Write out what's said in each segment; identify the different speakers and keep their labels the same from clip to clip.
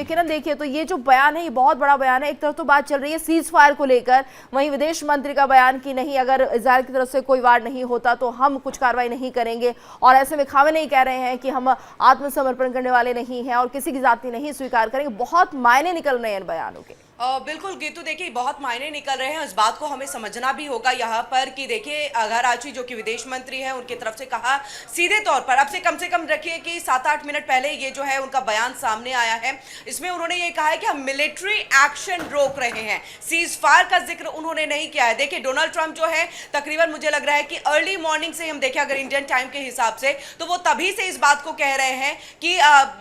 Speaker 1: किरण देखिए, तो ये जो बयान है ये बहुत बड़ा बयान है। एक तरफ तो बात चल रही है सीज फायर को लेकर, वहीं विदेश मंत्री का बयान कि नहीं, अगर इजराइल की तरफ से कोई वार नहीं होता तो हम कुछ कार्रवाई नहीं करेंगे। और ऐसे में खामेनेई कह रहे हैं कि हम आत्मसमर्पण करने वाले नहीं हैं और किसी की जाति नहीं स्वीकार करेंगे। बहुत मायने निकल रहे हैं इन बयानों के।
Speaker 2: बिल्कुल गीतू, देखिए बहुत मायने निकल रहे हैं। इस बात को हमें समझना भी होगा यहाँ पर कि देखिए अघाराची जो कि विदेश मंत्री हैं उनकी तरफ से कहा सीधे तौर पर, अब से कम रखिए कि 7-8 मिनट पहले ये जो है उनका बयान सामने आया है। इसमें उन्होंने ये कहा है कि हम मिलिट्री एक्शन रोक रहे हैं, सीज फायर का जिक्र उन्होंने नहीं किया है। देखिए डोनाल्ड ट्रंप जो है तकरीबन मुझे लग रहा है कि अर्ली मॉर्निंग से हम देखें अगर इंडियन टाइम के हिसाब से, तो वो तभी से इस बात को कह रहे हैं कि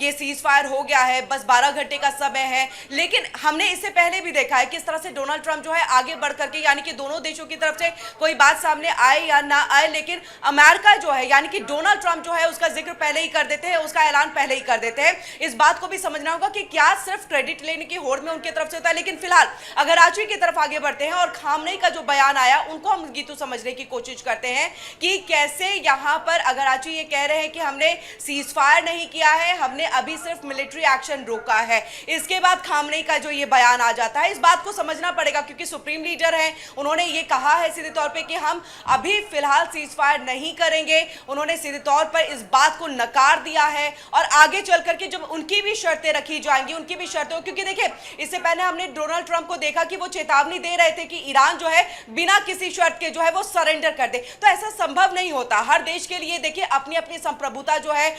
Speaker 2: ये सीज फायर हो गया है, बस 12 घंटे का समय है। लेकिन हमने इससे पहले भी है किस तरह से डोनाल्ड ट्रंप जो है आगे बढ़ करके, यानी कि दोनों देशों की तरफ से कोई बात सामने आए या ना आए, लेकिन अमेरिका जो है यानी कि डोनाल्ड ट्रंप जो है उसका जिक्र पहले ही कर देते हैं, उसका ऐलान पहले ही कर देते हैं। इस बात को भी समझना होगा कि क्या सिर्फ क्रेडिट लेने की होड़ में उनकी तरफ से होता है। लेकिन फिलहाल अघाराची की तरफ आगे बढ़ते हैं और खामनेई का जो बयान आया उनको हम गीतू समझने की कोशिश करते हैं कि कैसे यहां पर अघाराची ये कह रहे हैं कि हमने सीज फायर नहीं किया है, हमने अभी सिर्फ मिलिट्री एक्शन रोका है। इसके बाद खामनेई का जो ये बयान आ जाता है, इस बात को समझना पड़ेगा क्योंकि सुप्रीम लीडर हैं, उन्होंने ये कहा है सीधे तौर पे कि हम अभी फिलहाल सीज फायर नहीं करेंगे। उन्होंने सीधे तौर पर इस बात को नकार दिया है और आगे चल करके जब उनकी भी शर्तें रखी जाएंगी, उनकी भी शर्तें, क्योंकि देखिए इससे पहले हमने डोनाल्ड ट्रंप को देखा कि वो चेतावनी दे रहे थे कि ईरान जो है बिना किसी शर्त के जो है वो सरेंडर कर दे, तो ऐसा संभव नहीं होता। हर देश के लिए देखिए अपनी अपनी संप्रभुता जो है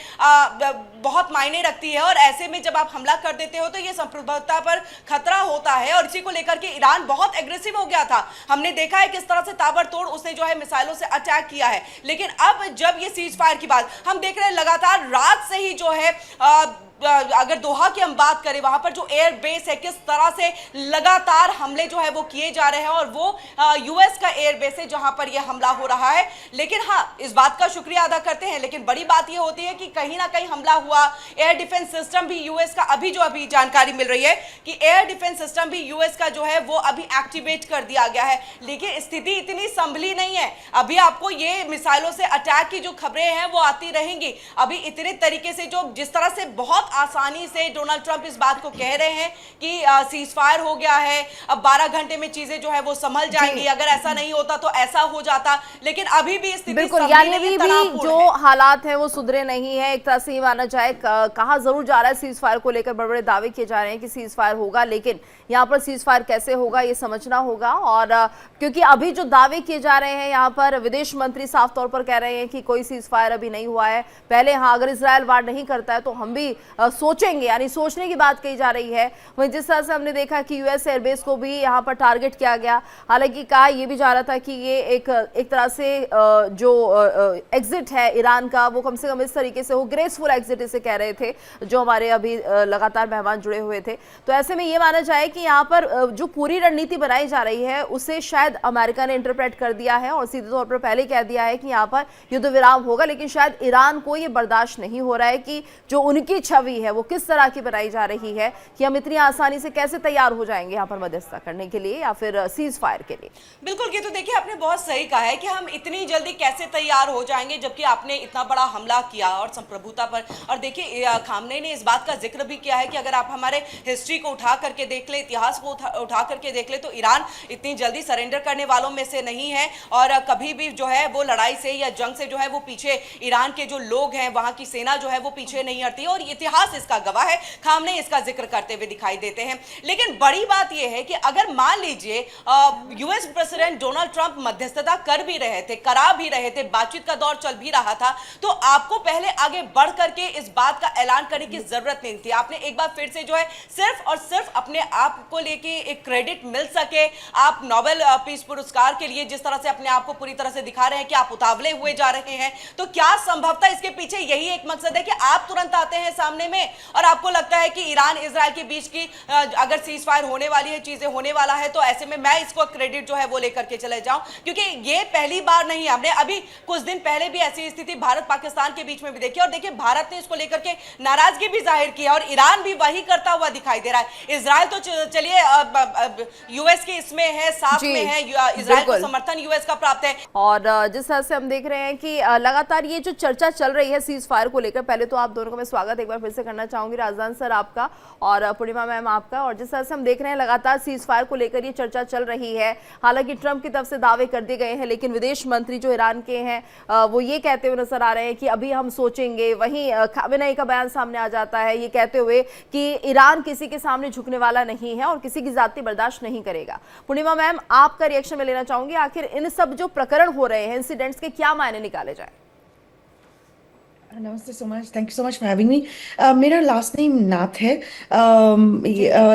Speaker 2: बहुत मायने रखती है और ऐसे में जब आप हमला कर देते हो तो ये संप्रभुता पर खतरा होता है। और इसी को लेकर के ईरान बहुत एग्रेसिव हो गया था, हमने देखा है किस तरह से ताबड़तोड़ उसने जो है मिसाइलों से अटैक किया है। लेकिन अब जब ये सीज फायर की बात हम देख रहे हैं, लगातार रात से ही जो है अगर दोहा की हम बात करें, वहां पर जो एयर बेस है किस तरह से लगातार हमले जो है वो किए जा रहे हैं और वो यूएस का एयर बेस है जहां पर ये हमला हो रहा है। लेकिन हाँ, इस बात का शुक्रिया अदा करते हैं, लेकिन बड़ी बात ये होती है कि कहीं ना कहीं हमला हुआ। एयर डिफेंस सिस्टम भी यूएस का अभी जानकारी मिल रही है कि एयर डिफेंस सिस्टम भी यूएस का जो है वो अभी एक्टिवेट कर दिया गया है। लेकिन स्थिति इतनी संभली नहीं है, अभी आपको ये मिसाइलों से अटैक की जो खबरें हैं वो आती रहेंगी। अभी इतने तरीके से जो जिस तरह से बहुत आसानी से डोनाल्ड ट्रंप इस बात को कह रहे हैं कि सीज फायर हो गया है, अब 12 घंटे में चीजें जो है वो संभल जाएंगी, अगर ऐसा नहीं होता तो ऐसा हो जाता। लेकिन अभी भी स्थिति
Speaker 1: बिल्कुल, यानी अभी भी जो हालात हैं वो सुधरे नहीं है। एक तरह से ये माना जाए, कहा जरूर जा रहा है सीज फायर को लेकर, बड़े बड़े दावे किए जा रहे हैं कि सीज फायर होगा, लेकिन यहाँ पर सीज फायर कैसे होगा ये समझना होगा। और क्योंकि अभी जो दावे किए जा रहे हैं, यहाँ पर विदेश मंत्री साफ तौर पर कह रहे हैं कि कोई सीज फायर अभी नहीं हुआ है। पहले हाँ, अगर इजराइल वार नहीं करता है तो हम भी सोचेंगे, यानी सोचने की बात कही जा रही है। वहीं जिस तरह से हमने देखा कि यूएस एयरबेस को भी यहाँ पर टारगेट किया गया, हालांकि कहा यह भी जा रहा था कि ये एक तरह से जो एग्जिट है ईरान का वो कम से कम इस तरीके से हो, ग्रेसफुल एग्जिट इसे कह रहे थे जो हमारे अभी लगातार मेहमान जुड़े हुए थे। तो ऐसे में ये माना जाए कि यहाँ पर जो पूरी रणनीति बनाई जा रही है उसे शायद अमेरिका ने इंटरप्रेट कर दिया है और सीधे तौर पर पहले कह दिया है कि यहाँ पर युद्ध विराम होगा। लेकिन शायद ईरान को ये बर्दाश्त नहीं हो रहा है कि जो उनकी छवि है वो किस तरह की बनाई जा रही है कि हम इतनी आसानी से कैसे तैयार हो जाएंगे यहाँ पर मध्यस्थता करने के लिए या फिर सीज फायर के लिए।
Speaker 2: बिल्कुल ये तो देखिए आपने बहुत सही कहा है कि हम इतनी जल्दी कैसे तैयार हो जाएंगे जबकि आपने इतना बड़ा हमला किया और संप्रभुता पर। और देखिए खामनेई ने इस बात का जिक्र भी किया है कि अगर आप हमारे हिस्ट्री को उठा करके देख ले, इतिहास को उठा करके देख ले, तो ईरान इतनी जल्दी सरेंडर करने वालों में से नहीं है और कभी भी जो है वो लड़ाई से या जंग से जो है वो पीछे, ईरान के जो लोग हैं वहां की सेना जो है वो पीछे नहीं हटती और इतिहास इसका गवाह है। खामनेई इसका जिक्र करते हुए दिखाई देते हैं। लेकिन बड़ी बात यह है कि अगर मान लीजिए यूएस प्रेसिडेंट डोनाल्ड ट्रंप मध्यस्थता कर भी रहे थे, करा भी रहे थे, बातचीत का दौर चल भी रहा था, तो आपको पहले आगे बढ़ करके इस बात का ऐलान करने की जरूरत नहीं थी। आपने एक बार फिर से जो है सिर्फ और सिर्फ अपने आप को लेके एक क्रेडिट मिल सके, आप नोबेल पीस पुरस्कार के लिए जिस तरह से अपने आप को पूरी तरह से दिखा रहे हैं कि आप उतावले हुए जा रहे हैं, तो क्या संभवतः इसके पीछे यही एक मकसद है कि आप तुरंत आते हैं सामने में और आपको लगता है कि ईरान इजराइल के बीच की अगर सीज फायर होने वाली है, चीजें होने वाला है, तो ऐसे में मैं इसको क्रेडिट जो है वो लेकर के चले जाऊं, क्योंकि ये पहली बार नहीं है। हमने अभी कुछ दिन पहले भी ऐसी स्थिति भारत पाकिस्तान के बीच में भी देखी और देखिए भारत ने इसको लेकर के नाराजगी भी जाहिर की और ईरान भी वही करता हुआ दिखाई दे रहा है। इजराइल तो चलिए यूएस के इसमें है, साथ में है, इजराइल को समर्थन यूएस का प्राप्त है।
Speaker 1: और जिस तरह से हम देख रहे हैं कि लगातार ये जो चर्चा चल रही है सीज फायर को लेकर, पहले तो आप दोनों का मैं स्वागत एक बार फिर से से करना चाहूंगी राजदान सर आपका और पूर्णिमा मैम आपका। और जिस तरह से हम देख रहे हैं लगातार सीज फायर को लेकर ये चर्चा चल रही है, हालांकि ट्रंप की तरफ से दावे कर दिए गए हैं, लेकिन विदेश मंत्री जो ईरान के हैं वो ये कहते हुए नजर आ रहे हैं कि अभी हम सोचेंगे। वहीं खामेनेई का बयान सामने आ जाता है ये कहते हुए कि ईरान किसी के सामने झुकने वाला नहीं है और किसी की जाति बर्दाश्त नहीं करेगा। पूर्णिमा मैम आपका रिएक्शन मैं लेना चाहूंगी, आखिर इन सब जो प्रकरण हो रहे हैं इंसिडेंट्स के क्या मायने निकाले जाए?
Speaker 3: नमस्ते so much, thank you so much for having me. मेरा लास्ट नेम नाथ है।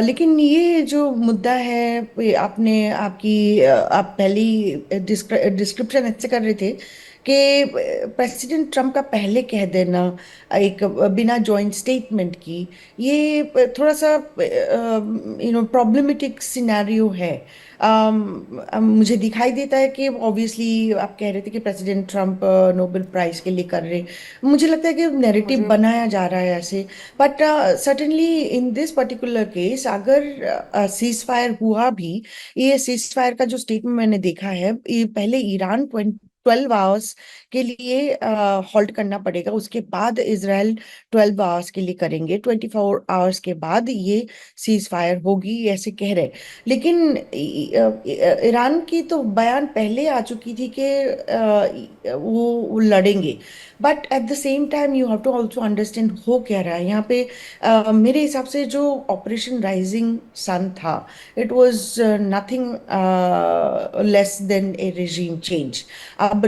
Speaker 3: लेकिन ये जो मुद्दा है आप पहले ही डिस्क्रिप्शन ऐसे कर रहे थे कि प्रेसिडेंट ट्रम्प का पहले कह देना एक बिना जॉइंट स्टेटमेंट की, ये थोड़ा सा प्रॉब्लमेटिक सिनेरियो है। मुझे दिखाई देता है कि ऑब्वियसली आप कह रहे थे कि प्रेसिडेंट ट्रम्प नोबेल प्राइज के लिए कर रहे, मुझे लगता है कि नैरेटिव बनाया जा रहा है ऐसे। But certainly in this particular case अगर सीज फायर हुआ भी, ये सीज फायर का जो स्टेटमेंट मैंने देखा है, ये पहले ईरान 12 आवर्स के लिए हॉल्ट करना पड़ेगा, उसके बाद इसराइल 12 आवर्स के लिए करेंगे, 24 आवर्स के बाद ये सीज फायर होगी, ऐसे कह रहे। लेकिन ईरान की तो बयान पहले आ चुकी थी कि वो लड़ेंगे। But at the same time you have to also understand हो क्या रहा है यहाँ पे। मेरे हिसाब से जो ऑपरेशन राइजिंग सन था, it was nothing less than A regime change. अब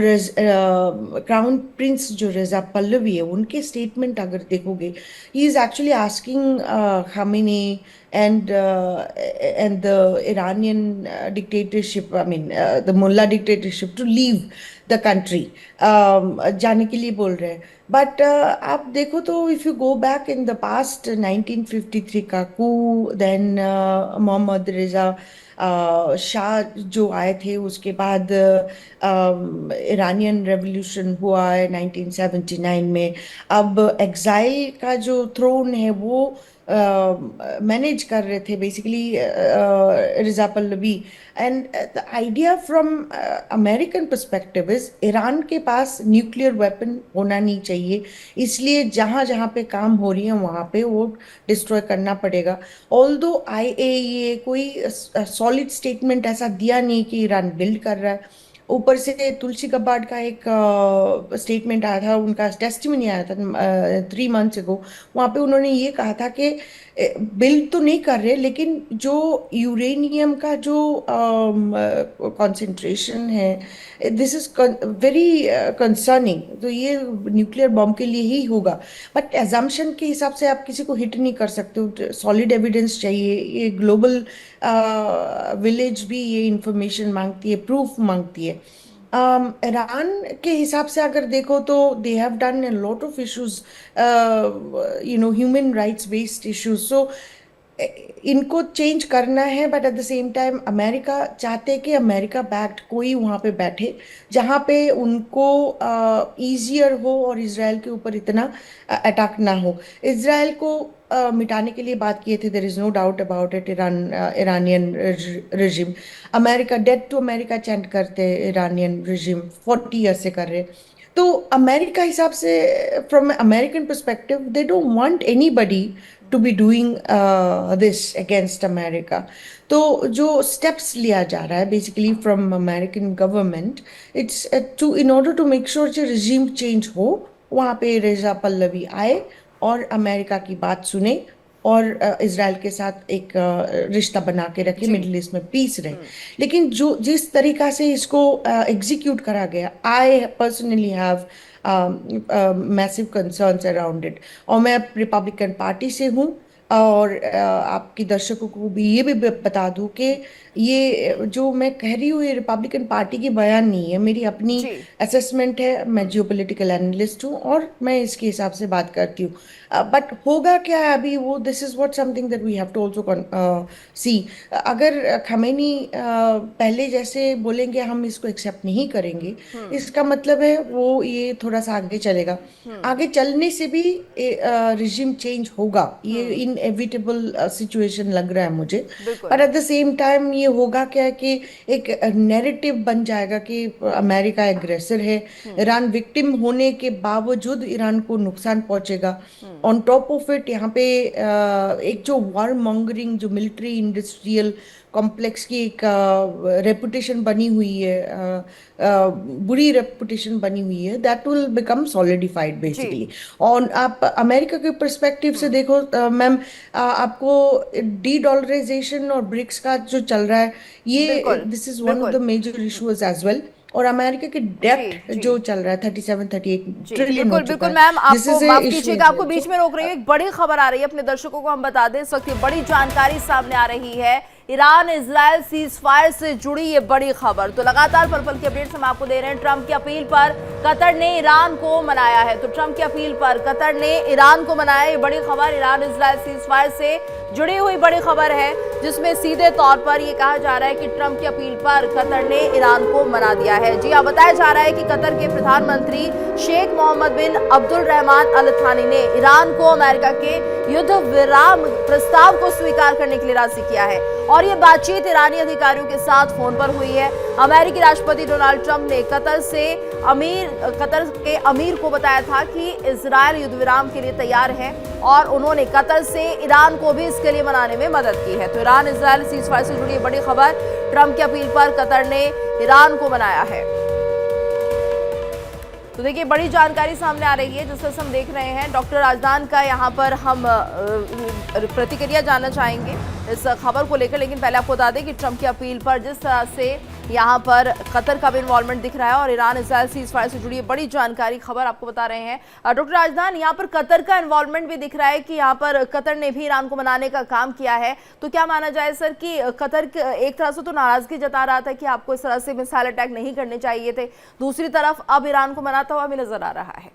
Speaker 3: क्राउन प्रिंस जो रजा पल्लवी है, उनके स्टेटमेंट अगर देखोगे, he is actually asking Khamenei and the Iranian dictatorship, I mean the mullah dictatorship, to leave the country, जाने के लिए बोल रहे हैं। बट आप देखो तो if you go back in the past, 1953 का कू, देन मोहम्मद रजा शाह जो आए थे, उसके बाद इरानियन रेवोल्यूशन हुआ है 1979 में। अब एग्जाइल का जो थ्रोन है वो मैनेज कर रहे थे basically Reza Pahlavi. And the idea from American perspective is Iran के पास न्यूक्लियर वेपन होना नहीं चाहिए, इसलिए जहाँ जहाँ पे काम हो रही है वहाँ पे वो डिस्ट्रॉय करना पड़ेगा। ऑल्दो IAEA कोई सॉलिड स्टेटमेंट ऐसा दिया नहीं कि ईरान बिल्ड कर रहा है। ऊपर से तुलसी गब्बार्ड का एक स्टेटमेंट आया था, उनका टेस्टिमनी आया था 3 मंथ्स अगो। वहाँ पे उन्होंने ये कहा था कि बिल्ड तो नहीं कर रहे, लेकिन जो यूरेनियम का जो कॉन्सेंट्रेशन है, दिस इज वेरी कंसर्निंग। तो ये न्यूक्लियर बॉम्ब के लिए ही होगा। बट एजम्पशन के हिसाब से आप किसी को हिट नहीं कर सकते हो, सॉलिड एविडेंस चाहिए। ये ग्लोबल विलेज भी ये इंफॉर्मेशन मांगती है, प्रूफ मांगती है। ईरान के हिसाब से अगर देखो तो they have done a lot of issues, human rights based issues. So इनको चेंज करना है, but at the same time America चाहते हैं कि अमेरिका बैक्ड कोई वहाँ पे बैठे जहाँ पे उनको ईजियर हो और इसराइल के ऊपर इतना अटैक ना हो। इसराइल को मिटाने के लिए बात किए थे, there is no doubt about it. Iranian regime, America dead to America chant करते हैं, ईरानियन रेजिम 40 ईयर से कर रहे। तो अमेरिका हिसाब से, from American perspective, they don't want anybody to be doing this against America. तो जो स्टेप्स लिया जा रहा है basically from American government, it's to in order to make sure जो रिजीम चेंज हो, वहाँ पे रेजा पल्लवी आए और अमेरिका की बात सुने और इसराइल के साथ एक रिश्ता बना के रखे, मिडिल ईस्ट में पीस रहे। लेकिन जो जिस तरीका से इसको एग्जीक्यूट करा गया, I personally have massive concerns around it. और मैं रिपब्लिकन पार्टी से हूँ, और आपकी दर्शकों को भी ये भी बता दूं कि ये जो मैं कह रही हूँ ये रिपब्लिकन पार्टी की बयान नहीं है, मेरी अपनी असेसमेंट है। मैं जियोपॉलिटिकल एनालिस्ट हूँ और मैं इसके हिसाब से बात करती हूँ। बट होगा क्या है अभी वो, this is what something that we have to also see. अगर खमेनी पहले जैसे बोलेंगे हम इसको एक्सेप्ट नहीं करेंगे, इसका मतलब है वो ये थोड़ा सा आगे चलेगा। आगे चलने से भी रिजिम चेंज होगा, ये इन इनएविटेबल सिचुएशन लग रहा है मुझे।
Speaker 1: बिल्कुल।
Speaker 3: पर एट द सेम टाइम ये होगा क्या कि एक नैरेटिव बन जाएगा कि अमेरिका एग्रेसर है, ईरान विक्टिम होने के बावजूद ईरान को नुकसान पहुंचेगा। ऑन टॉप ऑफ इट यहाँ पे एक जो वॉर मॉन्गरिंग, जो मिलिट्री इंडस्ट्रियल कॉम्प्लेक्स की एक रेपुटेशन बनी हुई है, बुरी रेपुटेशन बनी हुई है, that will become solidified basically. और आप अमेरिका के पर्सपेक्टिव से देखो मैम, आपको डी डॉलराइजेशन और ब्रिक्स का जो चल रहा है, ये
Speaker 1: बिल्कुल,
Speaker 3: दिस इज वन ऑफ
Speaker 1: बिल्कुल।
Speaker 3: The major issues as well. और अमेरिका के
Speaker 1: जी,
Speaker 3: डेप्ट
Speaker 1: जी।
Speaker 3: जो चल रहा है 37-38
Speaker 1: जी
Speaker 3: ट्रिलियन हो
Speaker 1: बिल्कुल
Speaker 3: चुका
Speaker 1: बिल्कुल
Speaker 3: है,
Speaker 1: मैम,
Speaker 3: दिस
Speaker 1: आपको
Speaker 3: इज ए
Speaker 1: माफ
Speaker 3: इशू
Speaker 1: कीजिएगा, आपको बीच में रोक रही हूँ। एक बड़ी खबर आ रही है, अपने दर्शकों को हम बता दें, इस वक्त ये बड़ी जानकारी सामने आ रही है। ईरान इजराइल सीज फायर से जुड़ी ये बड़ी खबर। तो लगातार पल पल की अपडेट्स हम आपको दे रहे हैं। ट्रंप की अपील पर कतर ने ईरान को मनाया है। तो ट्रंप की अपील पर कतर ने ईरान को मनाया, ये बड़ी खबर ईरान इजराइल सीज फायर से जुड़ी हुई बड़ी खबर है, जिसमें सीधे तौर पर यह कहा जा रहा है कि ट्रंप की अपील पर कतर ने ईरान को मना दिया है। जी हाँ, बताया जा रहा है कि कतर के प्रधानमंत्री शेख मोहम्मद बिन अब्दुल रहमान अल थानी ने ईरान को अमेरिका के युद्ध विराम प्रस्ताव को स्वीकार करने के लिए राजी किया है। और ये बातचीत ईरानी अधिकारियों के साथ फोन पर हुई है। अमेरिकी राष्ट्रपति डोनाल्ड ट्रंप ने कतर के अमीर को बताया था कि इजरायल युद्ध विराम के लिए तैयार है, और उन्होंने कतर से ईरान को भी इसके लिए मनाने में मदद की है। तो ईरान इजरायल सीजफायर से जुड़ी बड़ी खबर, ट्रंप की अपील पर कतर ने ईरान को मनाया है। तो देखिए बड़ी जानकारी सामने आ रही है, जिससे हम देख रहे हैं। डॉक्टर राजदान का यहाँ पर हम प्रतिक्रिया जानना चाहेंगे इस खबर को लेकर, लेकिन पहले आपको बता दें कि ट्रंप की अपील पर जिस तरह से यहाँ पर कतर का भी इन्वॉल्वमेंट दिख रहा है और ईरान इजरायल सीज फायर से जुड़ी बड़ी जानकारी खबर आपको बता रहे हैं। डॉक्टर राजदान, यहाँ पर कतर का इन्वॉल्वमेंट भी दिख रहा है कि यहाँ पर कतर ने भी ईरान को मनाने का काम किया है। तो क्या माना जाए सर कि कतर एक तरह से तो नाराजगी जता रहा था कि आपको इस तरह से मिसाइल अटैक नहीं करने चाहिए थे, दूसरी तरफ अब ईरान को मनाता हुआ भी नजर आ रहा है।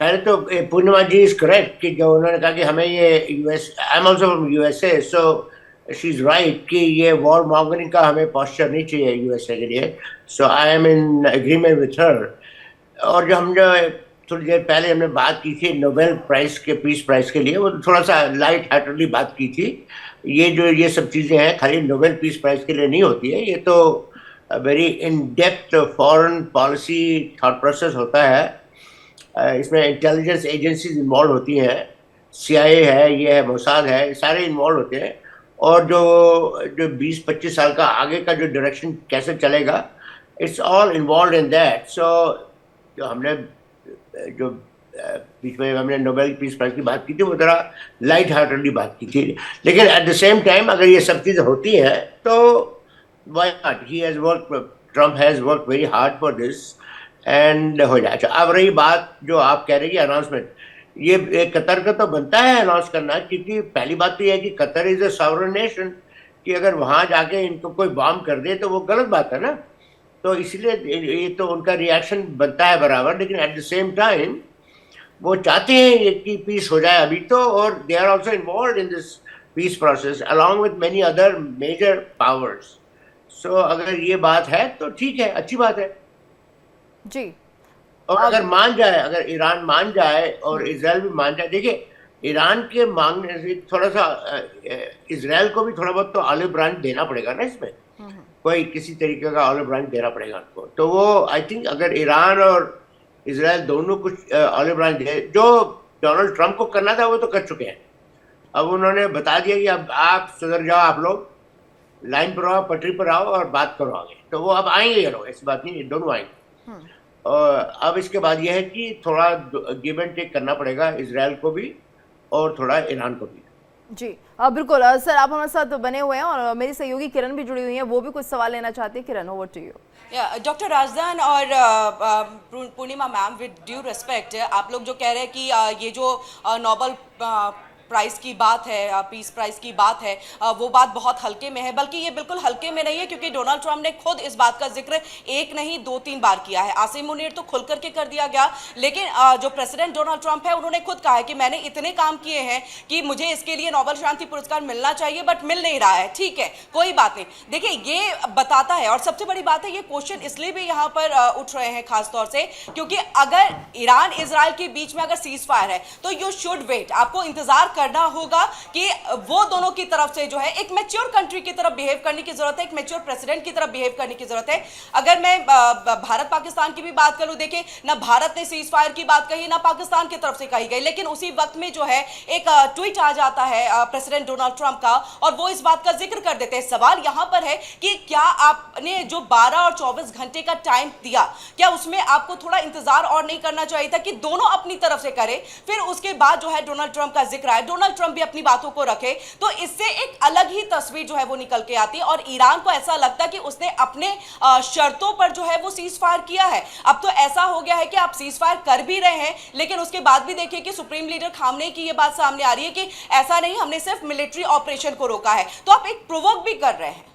Speaker 4: पहले तो पूर्णिमा जी इज करेक्ट कि जो उन्होंने कहा कि हमें ये US, I am also from USA, so she is right कि ये वॉर मॉन्गरिंग का हमें पॉस्चर नहीं चाहिए यूएसए के लिए। So I am in agreement with her. और जो थोड़ी देर पहले हमने बात की थी नोबेल प्राइज के, पीस प्राइज के लिए, वो थोड़ा सा लाइट हार्टेडली बात की थी। ये सब चीज़ें हैं खाली नोबेल पीस प्राइज के लिए नहीं होती है, ये तो very in depth foreign policy thought process होता है। इसमें इंटेलिजेंस एजेंसीज इन्वॉल्व होती हैं, CIA है, ये है, मोसाद है, सारे इन्वॉल्व होते हैं। और जो 20-25 साल का आगे का जो डायरेक्शन कैसे चलेगा, it's all involve in that. So जो बीच में हमने नोबेल पीस प्राइज की बात की थी, वो ज़रा लाइट हार्टेडली बात की थी, लेकिन एट द सेम टाइम अगर ये सब चीज़ें होती हैं तो why not, Trump has work very hard for this and हो जाए। अब रही बात जो आप कह रहे हैं अनाउंसमेंट, ये कतर का तो बनता है अनाउंस करना, क्योंकि पहली बात तो ये है कि Qatar is a sovereign nation, कि अगर वहाँ जाके इनको कोई बॉम्ब कर दे तो वो गलत बात है ना। तो इसलिए ये तो उनका रिएक्शन बनता है बराबर, लेकिन एट द सेम टाइम वो चाहते हैं कि पीस हो जाए अभी तो, और they are also involve in this peace process along with many other major powers. So अगर ये बात है तो ठीक है, अच्छी बात है
Speaker 1: जी।
Speaker 4: और अगर मान जाए, अगर ईरान मान जाए और इजराइल भी मान जाए, देखिए ईरान के मांगने से थोड़ा सा इजराइल को भी थोड़ा बहुत तो ऑलिव ब्रांच देना पड़ेगा ना, इसमें कोई किसी तरीके का ऑलिव ब्रांच देना पड़ेगा उनको। तो वो आई थिंक अगर ईरान और इजराइल दोनों कुछ ऑलिव ब्रांच दे, जो डोनाल्ड ट्रंप को करना था वो तो कर चुके हैं। अब उन्होंने बता दिया कि अब आप सुधर जाओ, आप लोग लाइन पर आओ, पटरी पर आओ और बात करो आगे। तो वो अब आएंगे, ये लोग, ऐसी बात नहीं, दोनों आएंगे। और अब इसके बाद यह है कि थोड़ा गिव एंड टेक करना पड़ेगा इजराइल को भी और थोड़ा ईरान को भी।
Speaker 1: जी बिल्कुल सर, आप हमारे साथ बने हुए हैं और मेरी सहयोगी किरण भी जुड़ी हुई हैं, वो भी कुछ सवाल लेना चाहती है। Kiran, over to you.
Speaker 2: Doctor Rajdan और Purnima ma'am, with due respect, आप लोग जो कह रहे हैं कि ये जो नोबेल प्राइस की बात है, पीस प्राइस की बात है, वो बात बहुत हल्के में है, बल्कि ये बिल्कुल हल्के में नहीं है, क्योंकि डोनाल्ड ट्रंप ने खुद इस बात का जिक्र एक नहीं 2-3 बार किया है। आसिम मुनीर तो खुल करके कर दिया गया, लेकिन जो प्रेसिडेंट डोनाल्ड ट्रंप है उन्होंने खुद कहा है कि मैंने इतने काम किए हैं कि मुझे इसके लिए नोबेल शांति पुरस्कार मिलना चाहिए, बट मिल नहीं रहा है। ठीक है, कोई बात नहीं। देखिए, ये बताता है, और सबसे बड़ी बात है, ये क्वेश्चन इसलिए भी यहाँ पर उठ रहे हैं खासतौर से क्योंकि अगर ईरान इजराइल के बीच में अगर सीज फायर है तो यू शुड वेट, आपको इंतजार करना होगा कि वो दोनों की तरफ से जो है एक मैच्योर कंट्री की तरफ बिहेव करने की जरूरत है, एक मैच्योर प्रेसिडेंट की तरफ बिहेव करने की जरूरत है। अगर मैं भारत पाकिस्तान की भी बात करूं, देखिए ना भारत ने सीज फायर की बात कही ना पाकिस्तान की तरफ से कही गई, लेकिन उसी वक्त में जो है एक ट्वीट आ जाता है प्रेसिडेंट डोनाल्ड ट्रंप का और वो इस बात का जिक्र कर देते हैं। सवाल यहां पर है कि क्या आपने जो 12 और 24 घंटे का टाइम दिया, क्या उसमें आपको थोड़ा इंतजार और नहीं करना चाहिए था कि दोनों अपनी तरफ से करें, फिर उसके बाद जो है डोनाल्ड ट्रंप का जिक्र है, डोनाल्ड ट्रंप भी अपनी बातों को रखे, तो इससे एक अलग ही तस्वीर जो है वो निकल के आती है और ईरान को ऐसा लगता है कि उसने अपने शर्तों पर जो है वो सीज फायर किया है। अब तो ऐसा हो गया है कि आप सीज फायर कर भी रहे हैं, लेकिन उसके बाद भी देखिए कि सुप्रीम लीडर खामनेई की ये बात सामने आ रही है कि ऐसा नहीं, हमने सिर्फ मिलिट्री ऑपरेशन को रोका है, तो आप एक प्रोवोक भी कर रहे हैं।